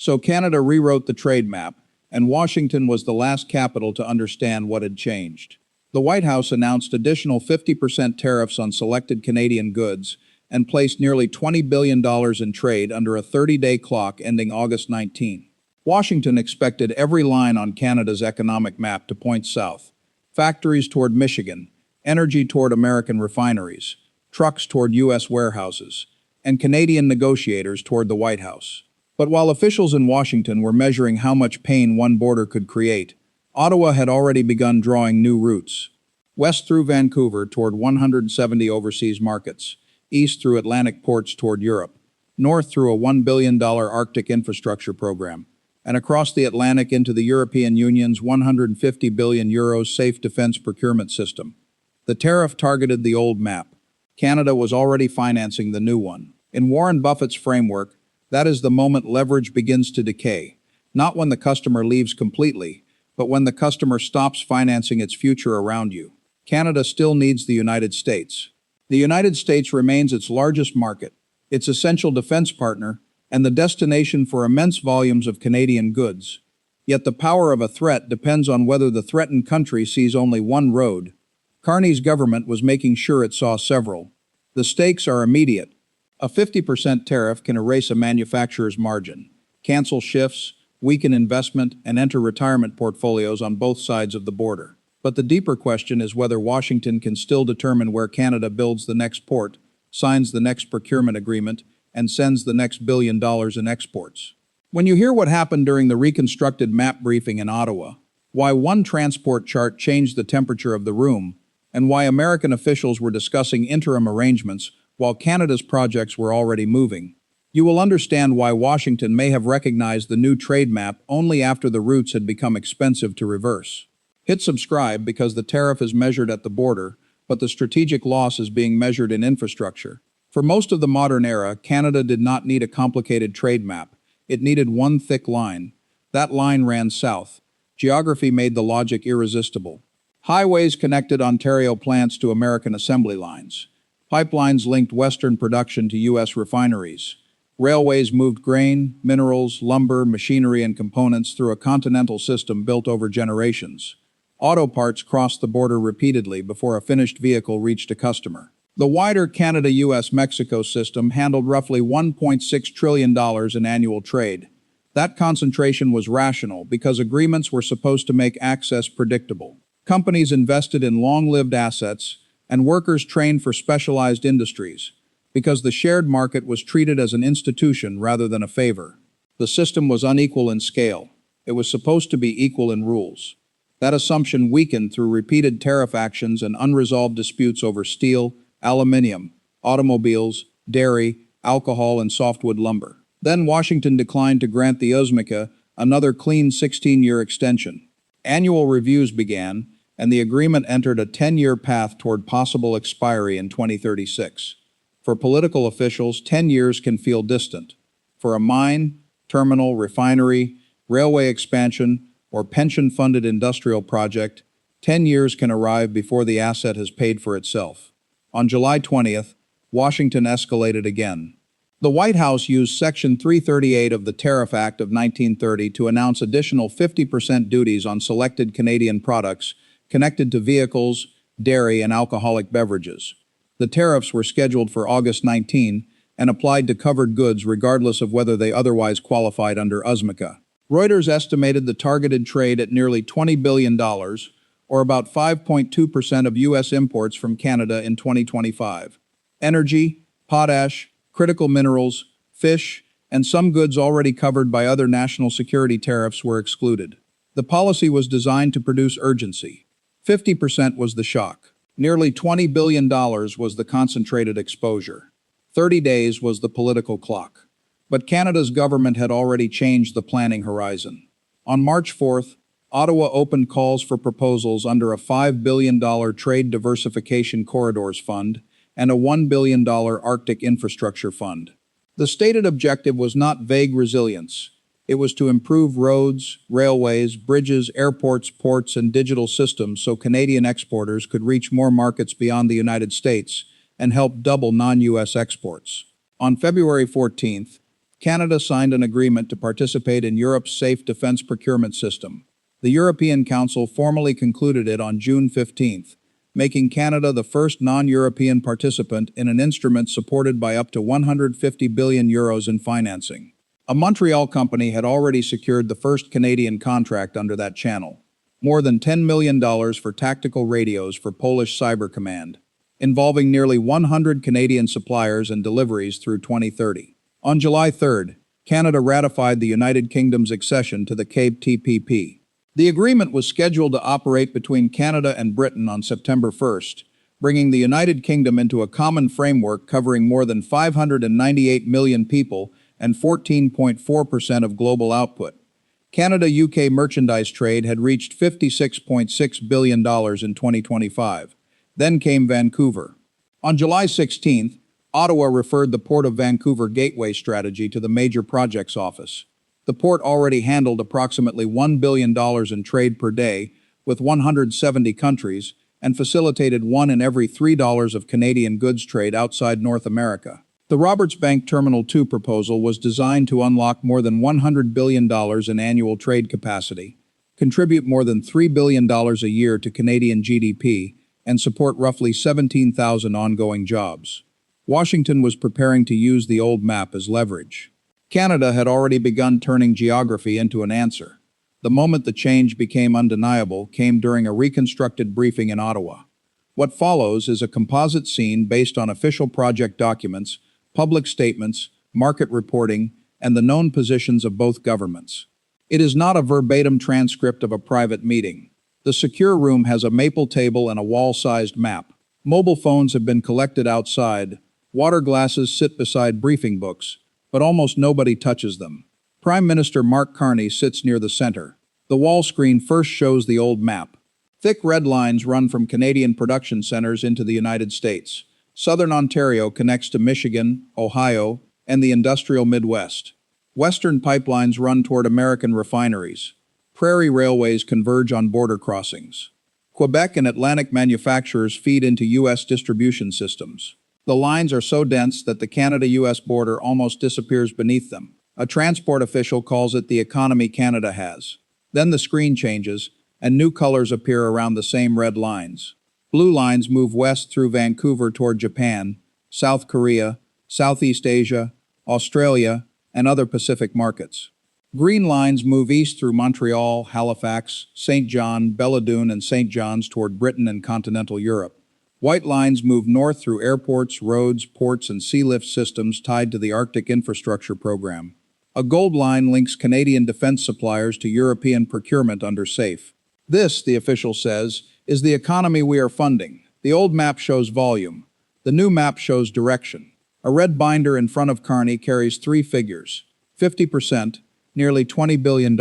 So Canada rewrote the trade map, and Washington was the last capital to understand what had changed. The White House announced additional 50% tariffs on selected Canadian goods and placed nearly $20 billion in trade under a 30-day clock ending August 19. Washington expected every line on Canada's economic map to point south. Factories toward Michigan, energy toward American refineries, trucks toward U.S. warehouses, and Canadian negotiators toward the White House. But while officials in Washington were measuring how much pain one border could create, Ottawa had already begun drawing new routes. West through Vancouver toward 170 overseas markets, east through Atlantic ports toward Europe, north through a $1 billion Arctic infrastructure program, and across the Atlantic into the European Union's €150 billion safe defense procurement system. The tariff targeted the old map. Canada was already financing the new one. In Warren Buffett's framework, that is the moment leverage begins to decay, not when the customer leaves completely, but when the customer stops financing its future around you. Canada still needs the United States. The United States remains its largest market, its essential defense partner, and the destination for immense volumes of Canadian goods. Yet the power of a threat depends on whether the threatened country sees only one road. Carney's government was making sure it saw several. The stakes are immediate. A 50% tariff can erase a manufacturer's margin, cancel shifts, weaken investment, and enter retirement portfolios on both sides of the border. But the deeper question is whether Washington can still determine where Canada builds the next port, signs the next procurement agreement, and sends the next $1 billion in exports. When you hear what happened during the reconstructed map briefing in Ottawa, why one transport chart changed the temperature of the room, and why American officials were discussing interim arrangements while Canada's projects were already moving, you will understand why Washington may have recognized the new trade map only after the routes had become expensive to reverse. Hit subscribe because the tariff is measured at the border, but the strategic loss is being measured in infrastructure. For most of the modern era, Canada did not need a complicated trade map. It needed one thick line. That line ran south. Geography made the logic irresistible. Highways connected Ontario plants to American assembly lines. Pipelines linked Western production to U.S. refineries. Railways moved grain, minerals, lumber, machinery, and components through a continental system built over generations. Auto parts crossed the border repeatedly before a finished vehicle reached a customer. The wider Canada-US-Mexico system handled roughly $1.6 trillion in annual trade. That concentration was rational because agreements were supposed to make access predictable. Companies invested in long-lived assets, and workers trained for specialized industries, because the shared market was treated as an institution rather than a favor. The system was unequal in scale. It was supposed to be equal in rules. That assumption weakened through repeated tariff actions and unresolved disputes over steel, aluminum, automobiles, dairy, alcohol, and softwood lumber. Then Washington declined to grant the USMCA another clean 16-year extension. Annual reviews began, and the agreement entered a 10-year path toward possible expiry in 2036. For political officials, 10 years can feel distant. For a mine, terminal, refinery, railway expansion, or pension-funded industrial project, 10 years can arrive before the asset has paid for itself. On July 20th, Washington escalated again. The White House used Section 338 of the Tariff Act of 1930 to announce additional 50% duties on selected Canadian products connected to vehicles, dairy, and alcoholic beverages. The tariffs were scheduled for August 19 and applied to covered goods regardless of whether they otherwise qualified under USMCA. Reuters estimated the targeted trade at nearly $20 billion, or about 5.2% of U.S. imports from Canada in 2025. Energy, potash, critical minerals, fish, and some goods already covered by other national security tariffs were excluded. The policy was designed to produce urgency. 50% was the shock. Nearly $20 billion was the concentrated exposure. 30 days was the political clock. But Canada's government had already changed the planning horizon. On March 4th, Ottawa opened calls for proposals under a $5 billion Trade Diversification Corridors Fund and a $1 billion Arctic Infrastructure Fund. The stated objective was not vague resilience. It was to improve roads, railways, bridges, airports, ports, and digital systems so Canadian exporters could reach more markets beyond the United States and help double non-U.S. exports. On February 14th, Canada signed an agreement to participate in Europe's safe defense procurement system. The European Council formally concluded it on June 15th, making Canada the first non-European participant in an instrument supported by up to 150 billion euros in financing. A Montreal company had already secured the first Canadian contract under that channel. More than $10 million for tactical radios for Polish Cyber Command, involving nearly 100 Canadian suppliers and deliveries through 2030. On July 3rd, Canada ratified the United Kingdom's accession to the CAPE-TPP. The agreement was scheduled to operate between Canada and Britain on September 1st, bringing the United Kingdom into a common framework covering more than 598 million people and 14.4% of global output. Canada-UK merchandise trade had reached $56.6 billion in 2025. Then came Vancouver. On July 16th, Ottawa referred the Port of Vancouver Gateway Strategy to the Major Projects Office. The port already handled approximately $1 billion in trade per day with 170 countries and facilitated $1 in every $3 of Canadian goods trade outside North America. The Roberts Bank Terminal 2 proposal was designed to unlock more than $100 billion in annual trade capacity, contribute more than $3 billion a year to Canadian GDP, and support roughly 17,000 ongoing jobs. Washington was preparing to use the old map as leverage. Canada had already begun turning geography into an answer. The moment the change became undeniable came during a reconstructed briefing in Ottawa. What follows is a composite scene based on official project documents, public statements, market reporting, and the known positions of both governments. It is not a verbatim transcript of a private meeting. The secure room has a maple table and a wall-sized map. Mobile phones have been collected outside. Water glasses sit beside briefing books, but almost nobody touches them. Prime Minister Mark Carney sits near the center. The wall screen first shows the old map. Thick red lines run from Canadian production centers into the United States. Southern Ontario connects to Michigan, Ohio, and the industrial Midwest. Western pipelines run toward American refineries. Prairie railways converge on border crossings. Quebec and Atlantic manufacturers feed into U.S. distribution systems. The lines are so dense that the Canada-U.S. border almost disappears beneath them. A transport official calls it the economy Canada has. Then the screen changes, and new colors appear around the same red lines. Blue lines move west through Vancouver toward Japan, South Korea, Southeast Asia, Australia, and other Pacific markets. Green lines move east through Montreal, Halifax, St. John, Belledune, and St. John's toward Britain and continental Europe. White lines move north through airports, roads, ports, and sea lift systems tied to the Arctic Infrastructure Program. A gold line links Canadian defense suppliers to European procurement under SAFE. This, the official says, is the economy we are funding. The old map shows volume. The new map shows direction. A red binder in front of Carney carries three figures. 50%, nearly $20 billion.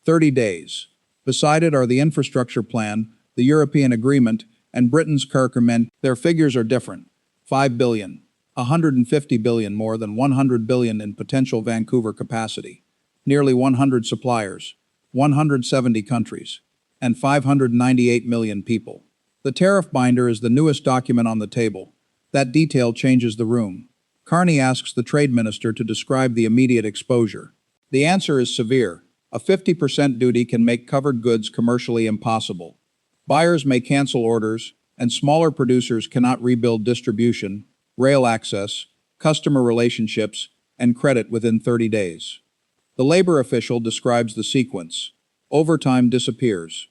30 days. Beside it are the infrastructure plan, the European agreement, and Britain's Carcament. Their figures are different. 5 billion, 150 billion more than 100 billion in potential Vancouver capacity, nearly 100 suppliers, 170 countries, and 598 million people. The tariff binder is the newest document on the table. That detail changes the room. Carney asks the trade minister to describe the immediate exposure. The answer is severe. A 50% duty can make covered goods commercially impossible. Buyers may cancel orders, and smaller producers cannot rebuild distribution, rail access, customer relationships, and credit within 30 days. The labor official describes the sequence. Overtime disappears.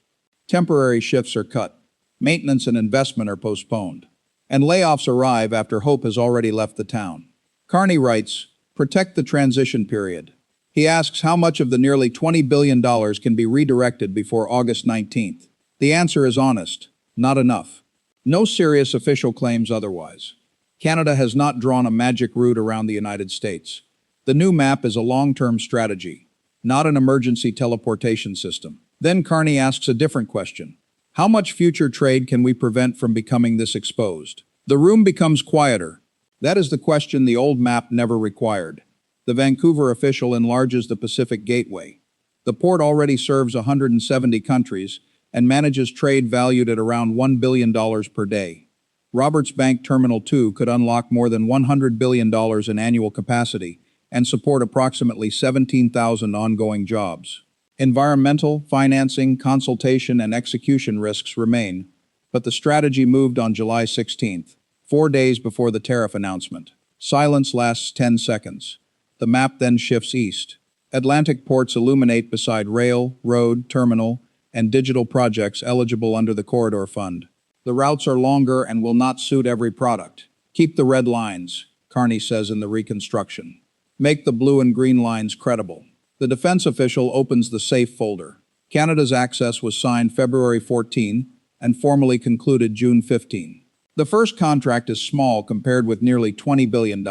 Temporary shifts are cut. Maintenance and investment are postponed. And layoffs arrive after hope has already left the town. Carney writes, protect the transition period. He asks how much of the nearly $20 billion can be redirected before August 19th. The answer is honest, not enough. No serious official claims otherwise. Canada has not drawn a magic route around the United States. The new map is a long-term strategy, not an emergency teleportation system. Then Carney asks a different question. How much future trade can we prevent from becoming this exposed? The room becomes quieter. That is the question the old map never required. The Vancouver official enlarges the Pacific Gateway. The port already serves 170 countries and manages trade valued at around $1 billion per day. Roberts Bank Terminal 2 could unlock more than $100 billion in annual capacity and support approximately 17,000 ongoing jobs. Environmental, financing, consultation, and execution risks remain, but the strategy moved on July 16th, 4 days before the tariff announcement. Silence lasts 10 seconds. The map then shifts east. Atlantic ports illuminate beside rail, road, terminal, and digital projects eligible under the Corridor Fund. The routes are longer and will not suit every product. Keep the red lines, Carney says in the reconstruction. Make the blue and green lines credible. The defense official opens the safe folder. Canada's access was signed February 14 and formally concluded June 15. The first contract is small compared with nearly $20 billion,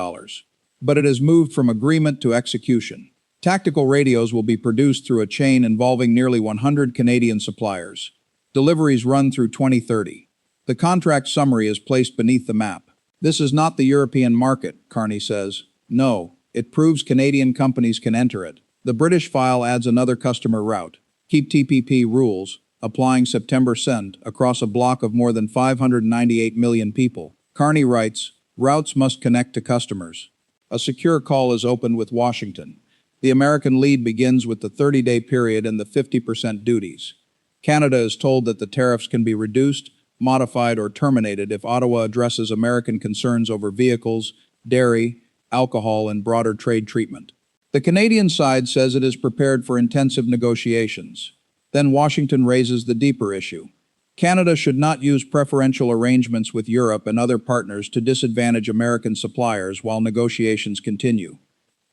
but it has moved from agreement to execution. Tactical radios will be produced through a chain involving nearly 100 Canadian suppliers. Deliveries run through 2030. The contract summary is placed beneath the map. This is not the European market, Carney says. No, it proves Canadian companies can enter it. The British file adds another customer route. Keep TPP rules, applying September send across a block of more than 598 million people. Carney writes, routes must connect to customers. A secure call is opened with Washington. The American lead begins with the 30-day period and the 50% duties. Canada is told that the tariffs can be reduced, modified, or terminated if Ottawa addresses American concerns over vehicles, dairy, alcohol, and broader trade treatment. The Canadian side says it is prepared for intensive negotiations. Then Washington raises the deeper issue. Canada should not use preferential arrangements with Europe and other partners to disadvantage American suppliers while negotiations continue.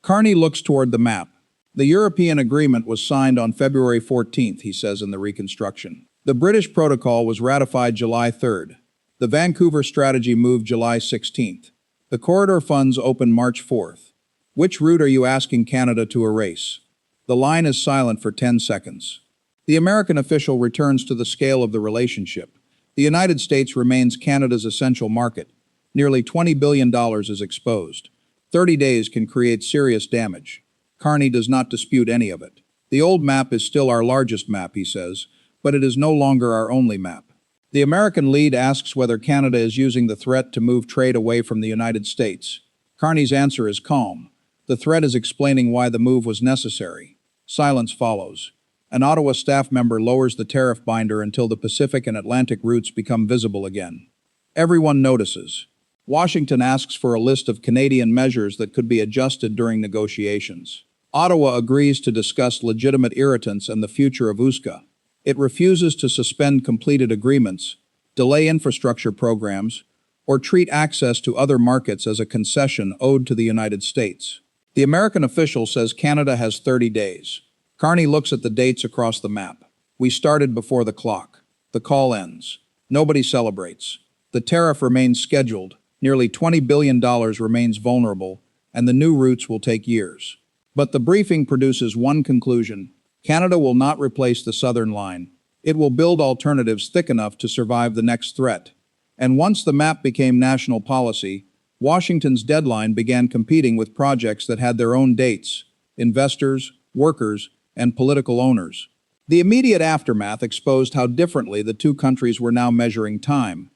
Carney looks toward the map. The European agreement was signed on February 14th, he says in the reconstruction. The British Protocol was ratified July 3rd. The Vancouver Strategy moved July 16th. The Corridor Funds open March 4th. Which route are you asking Canada to erase? The line is silent for 10 seconds. The American official returns to the scale of the relationship. The United States remains Canada's essential market. Nearly $20 billion is exposed. 30 days can create serious damage. Carney does not dispute any of it. The old map is still our largest map, he says, but it is no longer our only map. The American lead asks whether Canada is using the threat to move trade away from the United States. Carney's answer is calm. The threat is explaining why the move was necessary. Silence follows. An Ottawa staff member lowers the tariff binder until the Pacific and Atlantic routes become visible again. Everyone notices. Washington asks for a list of Canadian measures that could be adjusted during negotiations. Ottawa agrees to discuss legitimate irritants and the future of USCA. It refuses to suspend completed agreements, delay infrastructure programs, or treat access to other markets as a concession owed to the United States. The American official says Canada has 30 days. Carney looks at the dates across the map. We started before the clock. The call ends. Nobody celebrates. The tariff remains scheduled. Nearly $20 billion remains vulnerable, and the new routes will take years. But the briefing produces one conclusion. Canada will not replace the southern line. It will build alternatives thick enough to survive the next threat. And once the map became national policy, Washington's deadline began competing with projects that had their own dates, investors, workers, and political owners. The immediate aftermath exposed how differently the two countries were now measuring time.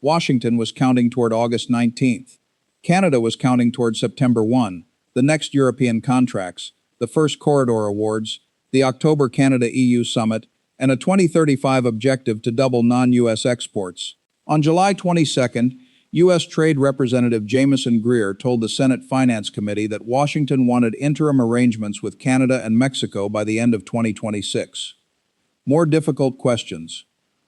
Washington was counting toward August 19th. Canada was counting toward September 1, the next European contracts, the first corridor awards, the October Canada-EU summit, and a 2035 objective to double non-U.S. exports. On July 22nd, U.S. Trade Representative Jamieson Greer told the Senate Finance Committee that Washington wanted interim arrangements with Canada and Mexico by the end of 2026. More difficult questions.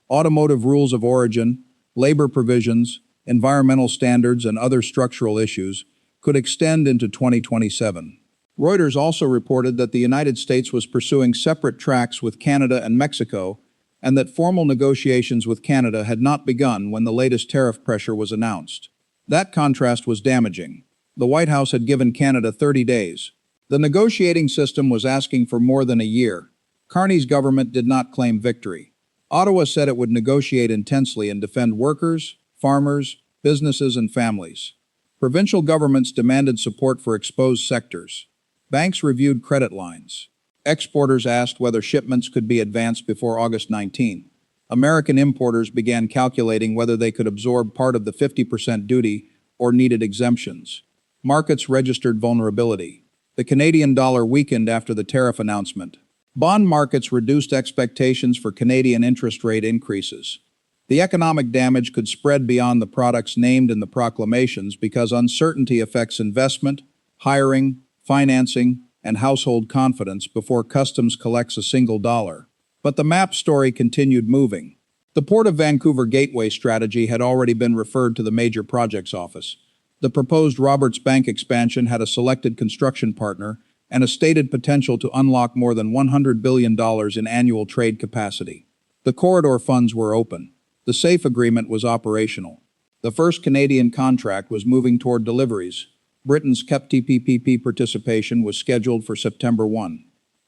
Automotive rules of origin, labor provisions, environmental standards, and other structural issues could extend into 2027. Reuters also reported that the United States was pursuing separate tracks with Canada and Mexico, and that formal negotiations with Canada had not begun when the latest tariff pressure was announced. That contrast was damaging. The White House had given Canada 30 days. The negotiating system was asking for more than a year. Carney's government did not claim victory. Ottawa said it would negotiate intensely and defend workers, farmers, businesses, and families. Provincial governments demanded support for exposed sectors. Banks reviewed credit lines. Exporters asked whether shipments could be advanced before August 19. American importers began calculating whether they could absorb part of the 50% duty or needed exemptions. Markets registered vulnerability. The Canadian dollar weakened after the tariff announcement. Bond markets reduced expectations for Canadian interest rate increases. The economic damage could spread beyond the products named in the proclamations because uncertainty affects investment, hiring, financing, and household confidence before customs collects a single dollar. But the map story continued moving. The Port of Vancouver Gateway strategy had already been referred to the Major Projects Office. The proposed Roberts Bank expansion had a selected construction partner and a stated potential to unlock more than $100 billion in annual trade capacity. The corridor funds were open. The SAFE agreement was operational. The first Canadian contract was moving toward deliveries. Britain's CEPTPPP participation was scheduled for September 1.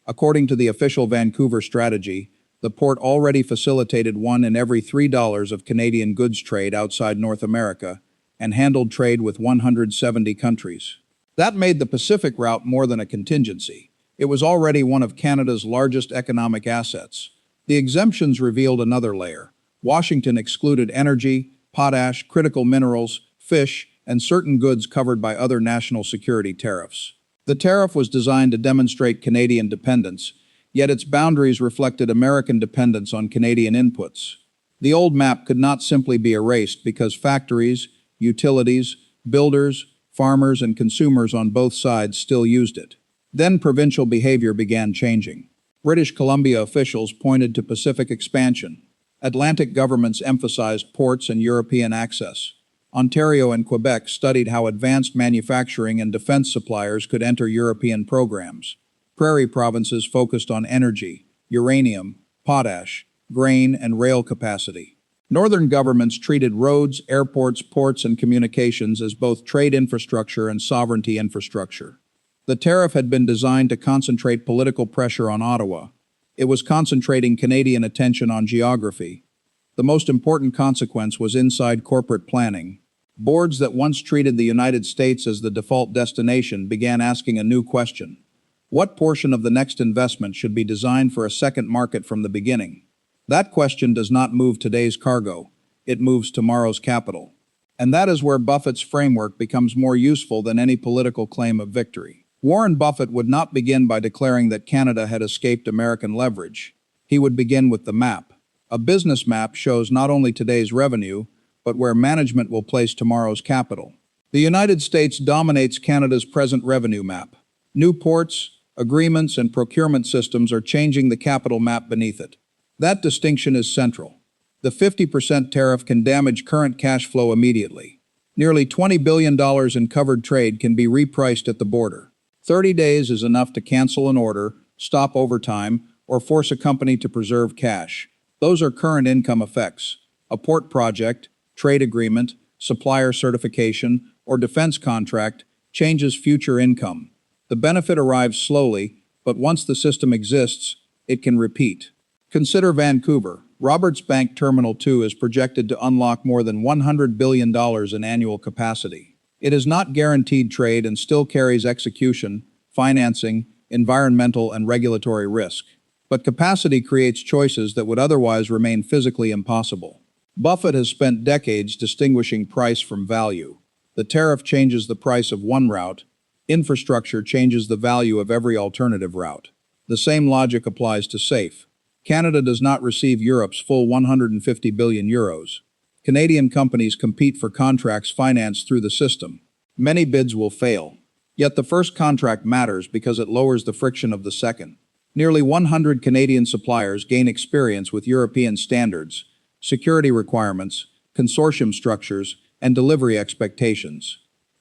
According to the official Vancouver strategy, the port already facilitated $1 in every $3 of Canadian goods trade outside North America and handled trade with 170 countries. That made the Pacific route more than a contingency. It was already one of Canada's largest economic assets. The exemptions revealed another layer. Washington excluded energy, potash, critical minerals, fish, and certain goods covered by other national security tariffs. The tariff was designed to demonstrate Canadian dependence, yet its boundaries reflected American dependence on Canadian inputs. The old map could not simply be erased because factories, utilities, builders, farmers, and consumers on both sides still used it. Then provincial behavior began changing. British Columbia officials pointed to Pacific expansion. Atlantic governments emphasized ports and European access. Ontario and Quebec studied how advanced manufacturing and defense suppliers could enter European programs. Prairie provinces focused on energy, uranium, potash, grain, and rail capacity. Northern governments treated roads, airports, ports, and communications as both trade infrastructure and sovereignty infrastructure. The tariff had been designed to concentrate political pressure on Ottawa. It was concentrating Canadian attention on geography. The most important consequence was inside corporate planning. Boards that once treated the United States as the default destination began asking a new question. What portion of the next investment should be designed for a second market from the beginning? That question does not move today's cargo. It moves tomorrow's capital. And that is where Buffett's framework becomes more useful than any political claim of victory. Warren Buffett would not begin by declaring that Canada had escaped American leverage. He would begin with the map. A business map shows not only today's revenue, but where management will place tomorrow's capital. The United States dominates Canada's present revenue map. New ports, agreements, and procurement systems are changing the capital map beneath it. That distinction is central. The 50% tariff can damage current cash flow immediately. Nearly $20 billion in covered trade can be repriced at the border. 30 days is enough to cancel an order, stop overtime, or force a company to preserve cash. Those are current income effects. A port project, trade agreement, supplier certification, or defense contract changes future income. The benefit arrives slowly, but once the system exists, it can repeat. Consider Vancouver. Roberts Bank Terminal 2 is projected to unlock more than $100 billion in annual capacity. It is not guaranteed trade and still carries execution, financing, environmental, and regulatory risk. But capacity creates choices that would otherwise remain physically impossible. Buffett has spent decades distinguishing price from value. The tariff changes the price of one route. Infrastructure changes the value of every alternative route. The same logic applies to SAFE. Canada does not receive Europe's full 150 billion euros. Canadian companies compete for contracts financed through the system. Many bids will fail. Yet the first contract matters because it lowers the friction of the second. Nearly 100 Canadian suppliers gain experience with European standards, security requirements, consortium structures, and delivery expectations.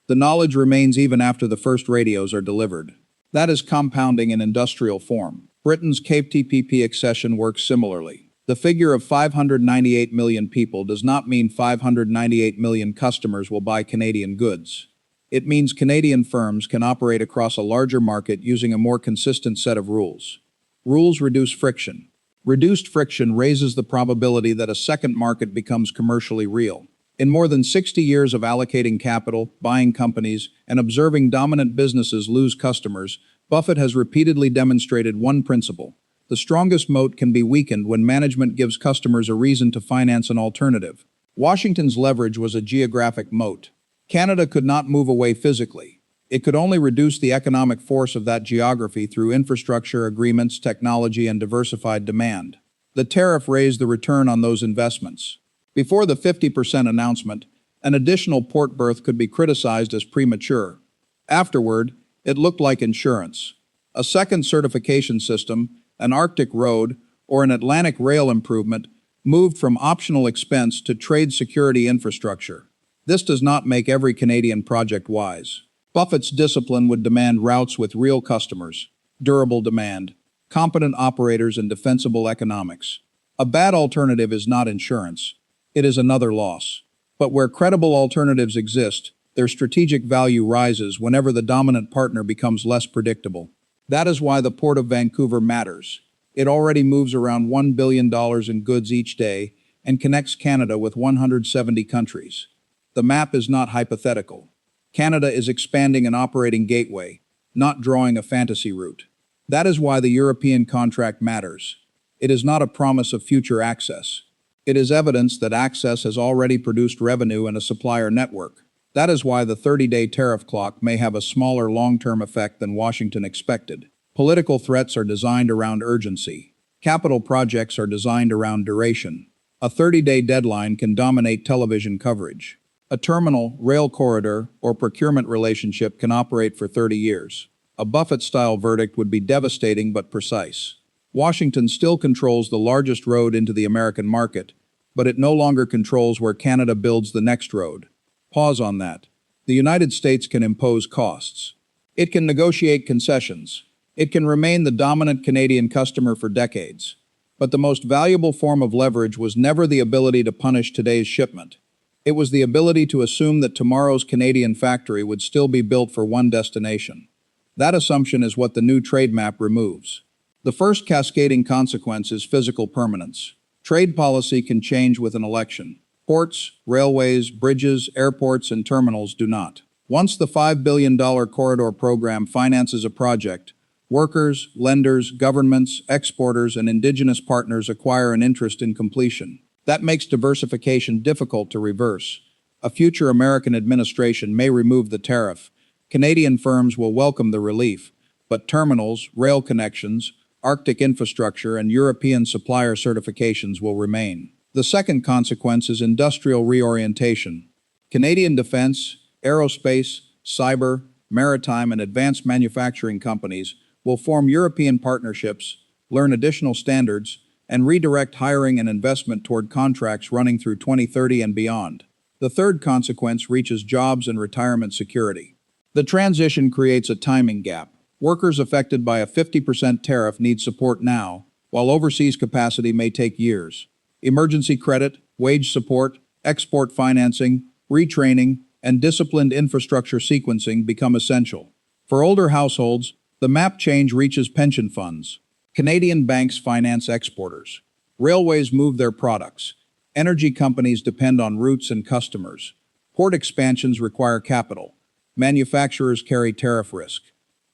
The knowledge remains even after the first radios are delivered. That is compounding in industrial form. Britain's CEPTPP accession works similarly. The figure of 598 million people does not mean 598 million customers will buy Canadian goods. It means Canadian firms can operate across a larger market using a more consistent set of rules. Rules reduce friction. Reduced friction raises the probability that a second market becomes commercially real. In more than 60 years of allocating capital, buying companies, and observing dominant businesses lose customers, Buffett has repeatedly demonstrated one principle. The strongest moat can be weakened when management gives customers a reason to finance an alternative. Washington's leverage was a geographic moat. Canada could not move away physically. It could only reduce the economic force of that geography through infrastructure agreements, technology, and diversified demand. The tariff raised the return on those investments. Before the 50% announcement, an additional port berth could be criticized as premature. Afterward, it looked like insurance. A second certification system, an Arctic road, or an Atlantic rail improvement moved from optional expense to trade security infrastructure. This does not make every Canadian project wise. Buffett's discipline would demand routes with real customers, durable demand, competent operators, and defensible economics. A bad alternative is not insurance. It is another loss. But where credible alternatives exist, their strategic value rises whenever the dominant partner becomes less predictable. That is why the Port of Vancouver matters. It already moves around $1 billion in goods each day and connects Canada with 170 countries. The map is not hypothetical. Canada is expanding an operating gateway, not drawing a fantasy route. That is why the European contract matters. It is not a promise of future access. It is evidence that access has already produced revenue in a supplier network. That is why the 30-day tariff clock may have a smaller long-term effect than Washington expected. Political threats are designed around urgency. Capital projects are designed around duration. A 30-day deadline can dominate television coverage. A terminal, rail corridor, or procurement relationship can operate for 30 years. A Buffett-style verdict would be devastating but precise. Washington still controls the largest road into the American market, but it no longer controls where Canada builds the next road. Pause on that. The United States can impose costs. It can negotiate concessions. It can remain the dominant Canadian customer for decades. But the most valuable form of leverage was never the ability to punish today's shipment. It was the ability to assume that tomorrow's Canadian factory would still be built for one destination. That assumption is what the new trade map removes. The first cascading consequence is physical permanence. Trade policy can change with an election. Ports, railways, bridges, airports, and terminals do not. Once the $5 billion corridor program finances a project, workers, lenders, governments, exporters, and indigenous partners acquire an interest in completion. That makes diversification difficult to reverse. A future American administration may remove the tariff. Canadian firms will welcome the relief, but terminals, rail connections, Arctic infrastructure, and European supplier certifications will remain. The second consequence is industrial reorientation. Canadian defense, aerospace, cyber, maritime, and advanced manufacturing companies will form European partnerships, learn additional standards, and redirect hiring and investment toward contracts running through 2030 and beyond. The third consequence reaches jobs and retirement security. The transition creates a timing gap. Workers affected by a 50% tariff need support now, while overseas capacity may take years. Emergency credit, wage support, export financing, retraining, and disciplined infrastructure sequencing become essential. For older households, the map change reaches pension funds. Canadian banks finance exporters. Railways move their products. Energy companies depend on routes and customers. Port expansions require capital. Manufacturers carry tariff risk.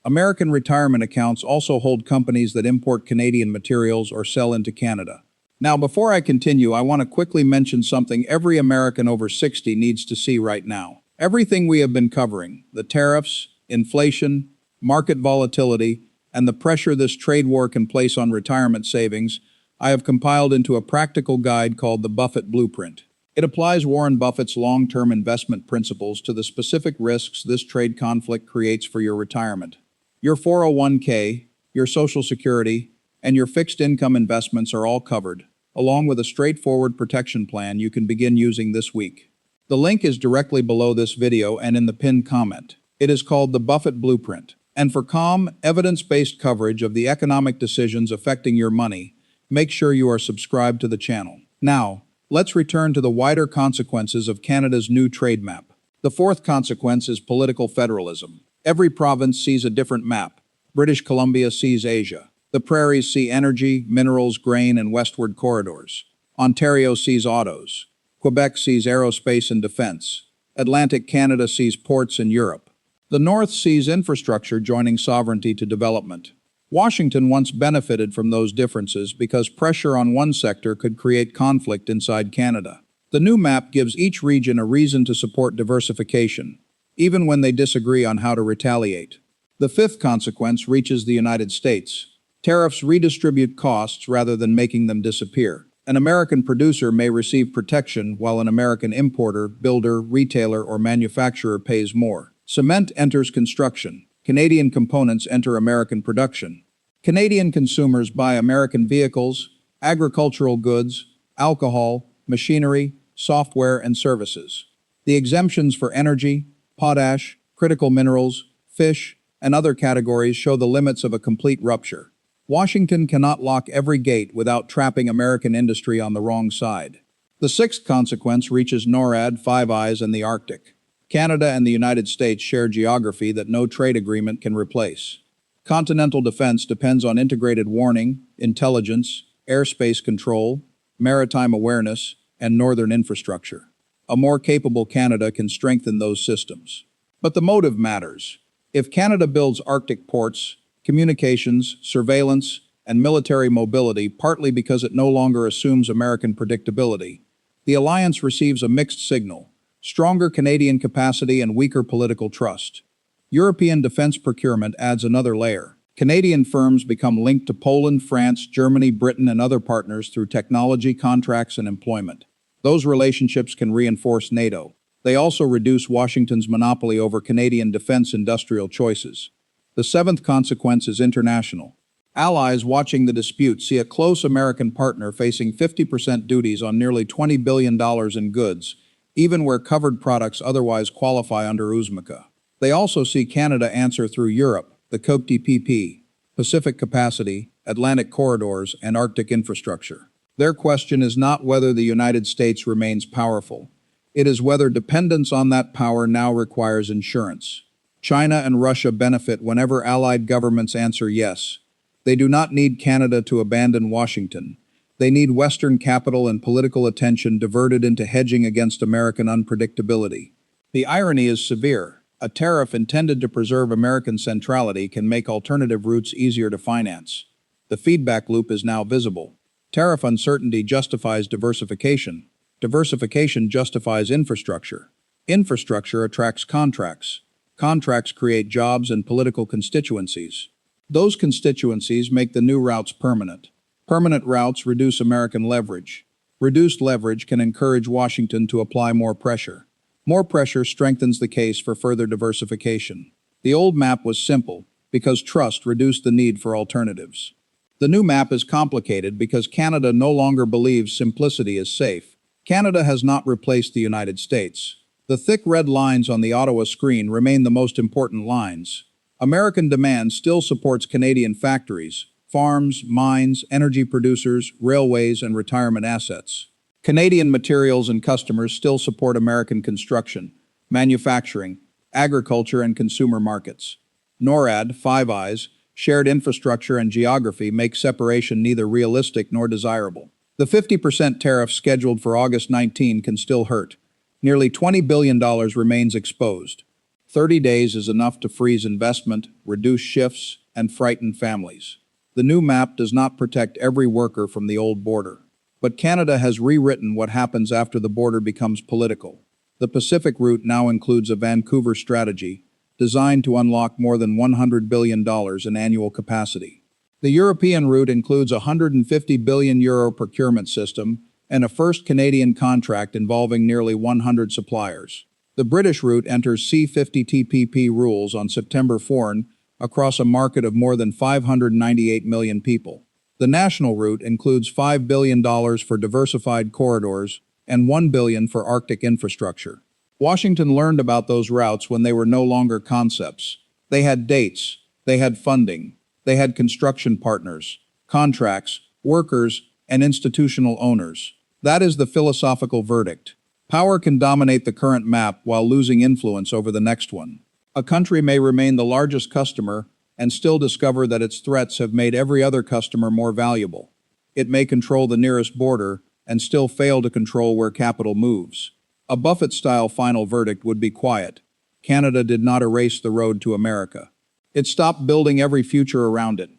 American retirement accounts also hold companies that import Canadian materials or sell into Canada. Now, before I continue, I want to quickly mention something every American over 60 needs to see right now. Everything we have been covering, the tariffs, inflation, market volatility, and the pressure this trade war can place on retirement savings, I have compiled into a practical guide called the Buffett Blueprint. It applies Warren Buffett's long-term investment principles to the specific risks this trade conflict creates for your retirement. Your 401k, your Social Security, and your fixed income investments are all covered, along with a straightforward protection plan you can begin using this week. The link is directly below this video and in the pinned comment. It is called the Buffett Blueprint. And for calm, evidence-based coverage of the economic decisions affecting your money, make sure you are subscribed to the channel. Now, let's return to the wider consequences of Canada's new trade map. The fourth consequence is political federalism. Every province sees a different map. British Columbia sees Asia. The prairies see energy, minerals, grain, and westward corridors. Ontario sees autos. Quebec sees aerospace and defense. Atlantic Canada sees ports and Europe. The North sees infrastructure joining sovereignty to development. Washington once benefited from those differences because pressure on one sector could create conflict inside Canada. The new map gives each region a reason to support diversification. even when they disagree on how to retaliate. The fifth consequence reaches the United States. Tariffs redistribute costs rather than making them disappear. An American producer may receive protection while an American importer, builder, retailer, or manufacturer pays more. Cement enters construction. Canadian components enter American production. Canadian consumers buy American vehicles, agricultural goods, alcohol, machinery, software, and services. The exemptions for energy, potash, critical minerals, fish, and other categories show the limits of a complete rupture. Washington cannot lock every gate without trapping American industry on the wrong side. The sixth consequence reaches NORAD, Five Eyes, and the Arctic. Canada and the United States share geography that no trade agreement can replace. Continental defense depends on integrated warning, intelligence, airspace control, maritime awareness, and northern infrastructure. A more capable Canada can strengthen those systems. But the motive matters. If Canada builds Arctic ports, communications, surveillance, and military mobility partly because it no longer assumes American predictability, the alliance receives a mixed signal: stronger Canadian capacity and weaker political trust. European defense procurement adds another layer. Canadian firms become linked to Poland, France, Germany, Britain, and other partners through technology, contracts, and employment. Those relationships can reinforce NATO. They also reduce Washington's monopoly over Canadian defense industrial choices. The seventh consequence is international. Allies watching the dispute see a close American partner facing 50% duties on nearly $20 billion in goods, even where covered products otherwise qualify under USMCA. They also see Canada answer through Europe, the COP-TPP, Pacific capacity, Atlantic corridors, and Arctic infrastructure. Their question is not whether the United States remains powerful. It is whether dependence on that power now requires insurance. China and Russia benefit whenever allied governments answer yes. They do not need Canada to abandon Washington. They need Western capital and political attention diverted into hedging against American unpredictability. The irony is severe. A tariff intended to preserve American centrality can make alternative routes easier to finance. The feedback loop is now visible. Tariff uncertainty justifies diversification. Diversification justifies infrastructure. Infrastructure attracts contracts. Contracts create jobs and political constituencies. Those constituencies make the new routes permanent. Permanent routes reduce American leverage. Reduced leverage can encourage Washington to apply more pressure. More pressure strengthens the case for further diversification. The old map was simple because trust reduced the need for alternatives. The new map is complicated because Canada no longer believes simplicity is safe. Canada has not replaced the United States. The thick red lines on the Ottawa screen remain the most important lines. American demand still supports Canadian factories, farms, mines, energy producers, railways, and retirement assets. Canadian materials and customers still support American construction, manufacturing, agriculture, and consumer markets. NORAD, Five Eyes, shared infrastructure and geography make separation neither realistic nor desirable. The 50% tariff scheduled for August 19 can still hurt. Nearly $20 billion remains exposed. 30 days is enough to freeze investment, reduce shifts, and frighten families. The new map does not protect every worker from the old border. But Canada has rewritten what happens after the border becomes political. The Pacific route now includes a Vancouver strategy designed to unlock more than $100 billion in annual capacity. The European route includes a €150 billion procurement system and a first Canadian contract involving nearly 100 suppliers. The British route enters C50 TPP rules on September 4 across a market of more than 598 million people. The national route includes $5 billion for diversified corridors and $1 billion for Arctic infrastructure. Washington learned about those routes when they were no longer concepts. They had dates, they had funding, they had construction partners, contracts, workers, and institutional owners. That is the philosophical verdict. Power can dominate the current map while losing influence over the next one. A country may remain the largest customer and still discover that its threats have made every other customer more valuable. It may control the nearest border and still fail to control where capital moves. A Buffett-style final verdict would be quiet. Canada did not erase the road to America. It stopped building every future around it.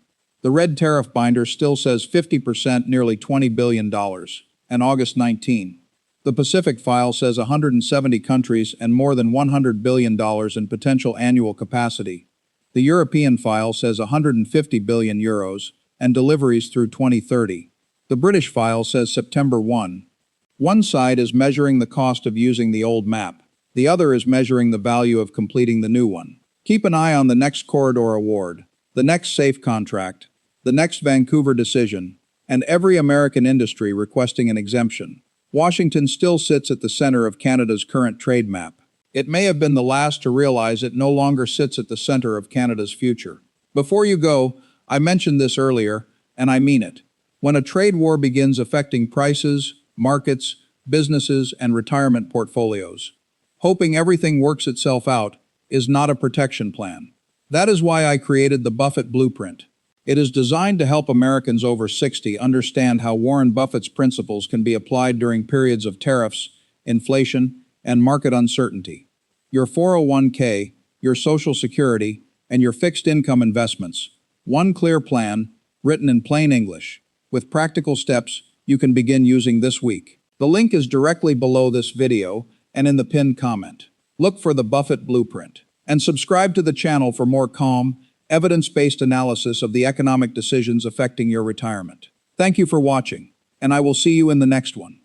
The red tariff binder still says 50%, nearly $20 billion, and August 19. The Pacific file says 170 countries and more than $100 billion in potential annual capacity. The European file says 150 billion euros and deliveries through 2030. The British file says September 1. One side is measuring the cost of using the old map. The other is measuring the value of completing the new one. Keep an eye on the next corridor award, the next SAFE contract, the next Vancouver decision, and every American industry requesting an exemption. Washington still sits at the center of Canada's current trade map. It may have been the last to realize it no longer sits at the center of Canada's future. Before you go, I mentioned this earlier, and I mean it. When a trade war begins affecting prices, markets, businesses, and retirement portfolios, hoping everything works itself out is not a protection plan. That is why I created the Buffett Blueprint. It is designed to help Americans over 60 understand how Warren Buffett's principles can be applied during periods of tariffs, inflation, and market uncertainty. Your 401k, your Social Security, and your fixed income investments. One clear plan, written in plain English, with practical steps you can begin using this week. The link is directly below this video and in the pinned comment. Look for the Buffett Blueprint. And subscribe to the channel for more calm, evidence-based analysis of the economic decisions affecting your retirement. Thank you for watching, and I will see you in the next one.